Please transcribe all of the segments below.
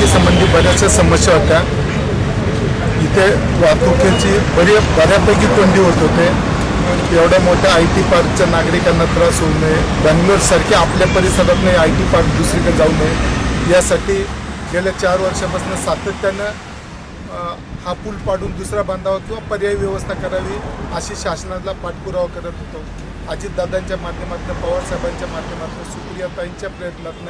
वाहतुकीसंबंधी बऱ्याचशा समस्या होत्या। इथे वाहतुकीची बऱ्यापैकी कोंडी होत होते। एवढ्या मोठ्या IT पार्कच्या नागरिकांना त्रास होऊ नये, बेंगलोरसारख्या आपल्या परिसरात नाही IT पार्क दुसरीकडे जाऊ नये यासाठी गेल्या 4 वर्षापासून सातत्यानं हा पूल पाडून दुसरा बांधावा किंवा पर्यायी व्यवस्था करावी अशी शासनाला पाठपुरावा करत होतो। अजितदादांच्या माध्यमातून, पवारसाहेबांच्या माध्यमातून, सुप्रियाताईंच्या प्रयत्नातून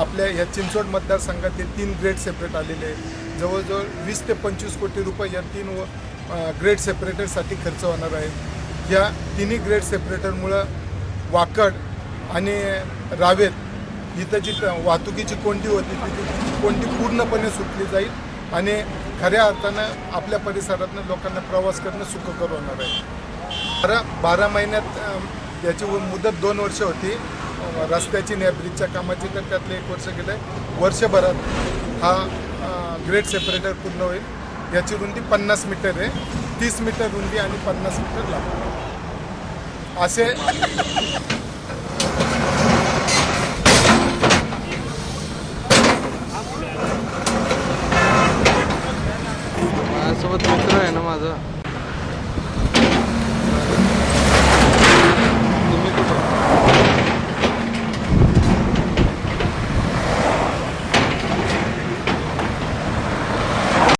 आपल्या ह्या चिंचवड मतदारसंघात हे 3 ग्रेड सेपरेट आलेले आहेत। जवळजवळ 20 ते 25 कोटी रुपये या 3 ग्रेड सेपरेटरसाठी खर्च होणार आहे। या तिन्ही ग्रेड सेपरेटरमुळं वाकड आणि रावेत इथं जी वाहतुकीची कोंडी होती ती कोंडी पूर्णपणे सुटली जाईल आणि खऱ्या अर्थानं आपल्या परिसरातनं लोकांना प्रवास करणं सुखकर होणार आहे। 12 महिन्यात याची मुदत 2 वर्ष होती रस्त्याची आणि ब्रिजच्या कामाची, तर त्यातलं 1 वर्ष गेलं आहे। वर्षभरात हा ग्रेड सेपरेटर पूर्ण होईल। याची रुंदी 50 मीटर आहे, 30 मीटर रुंदी आणि 50 मीटर लांब असे